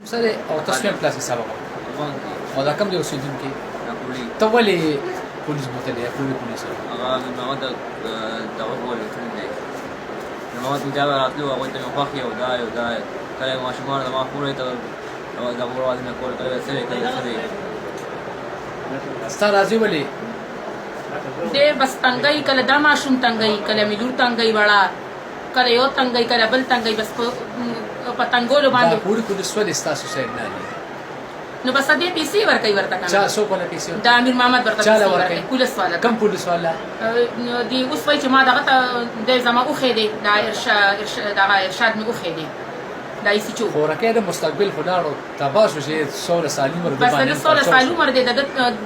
سره او تصمیم پلاس سبب افغان کې او دا کم دی اوسیدونکو ناپولي ته ولې پولیس بوتل یا پولیس هغه نو دغه ولې ټول دی نو ما ته دا راتلو هغه ته مخ یو دا کله ماشومان د ما پورې ته دا ورواز نه کول کله سره ستاره راځي ولې دې بس تنګي کله دا ماشوم تنګي کله ملور تنګي وړا کله یو تنګي کله بل تنګي بس په تنګولو دا باندې پوری پولیس ولې ستاسو سره نه دي نو بس دې پیسې ورکوي ورته چا کنه سو کوله پیسې دا امیر محمد ورته چاله پیسې ورکوي؟ ورکوي پولیس والا کم پولیس والا دی اوس وایي چې ما دغه ته د زما اوخې دی دا ارشاد مې اوخې دی دا ایسي چو خورکه د مستقبل خداړو تباسو چې 16 سالي مر بس د 16 سال عمر دی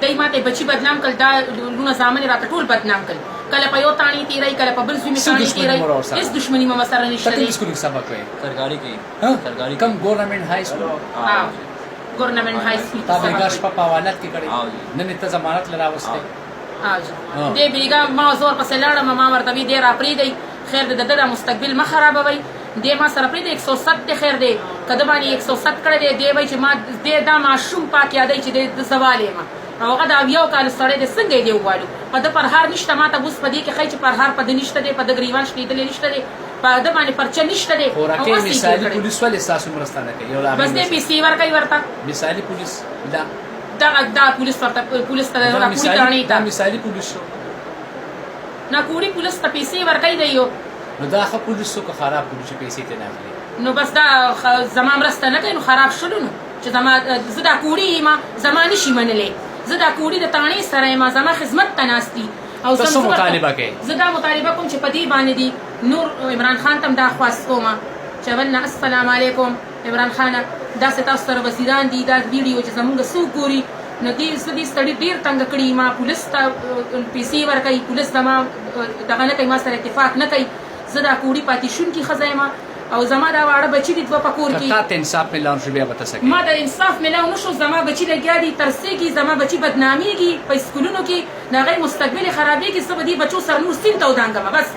دای ماته بچي بدنام کړ دا لونه زامن راته ټول بدنام کړ کله په یو تانی تیرای کله په بل زمي تانی تیرای هیڅ دښمنی ما سره نشته تکلیف سکول سبق وي سرکاري کې ها سرکاري کم ګورنمنت های سکول ها ګورنمنت های سکول تا بیګاش په پاوالت کې کړي او نن ته ضمانت لرا وسته دې بیګا ما زور پسې لاړم ما ورته وی ډیر اپری دی خیر د دغه مستقبل ما خرابوي دې ما سره پری دی 107 دی خیر دی کده باندې 107 کړی دی دی وای چې ما دې دا ماشوم پاک یادای چې د سوالې ما هغه دا یو کال سره د څنګه دی وایو په د پرهار نشته ما ته بوس پدې کې خای چې پرهار پد نشته دی په د گریوان شته دی نشته دی په د باندې پرچ نشته دی خورکه مثالی پولیس ولې تاسو مرستانه کوي یو لا بس دې پیسې ورکوي ورته مثالی پولیس دا پولیس ورته پولیس ته راپورې کړنی دا مثالی پولیس شو نه کوړي پولیس ته پیسې ورکوي دی یو نو دا خو پولیس کو خراب پولیس پیسې ته نه اخلي نو بس دا زما مرسته نه کوي نو خراب شلو نو چې زما زدا کوړي ما زما نشي منلې زدا کوړي د تانې سره ما زما خدمت تناستي او تاسو مطالبه کوي زدا مطالبه کوم چې پدی باندې دي نور عمران خان تم دا خواست کوم چې ولنا السلام علیکم عمران خان دا ستاسو سره وزیران دي دا ویډیو چې زمونږ سو ګوري نو دې سدي ستړي ډیر تنگ کړي ما پولیس ته پیسې ورکړي پولیس زما دغه نه کوي ما سره اتفاق نه کوي زدا کوړي پاتې شون کی خزایما او زما دا واړه بچی دي په پکور کې تا ته انصاف ملاو شو بیا وته سکے ما د انصاف ملاو نشو زما بچی لګیا دي ترسيږي زما بچی بدناميږي په سکولونو کې نه غي مستقبل خرابېږي سبدي بچو سر نور سین ته ودانګم بس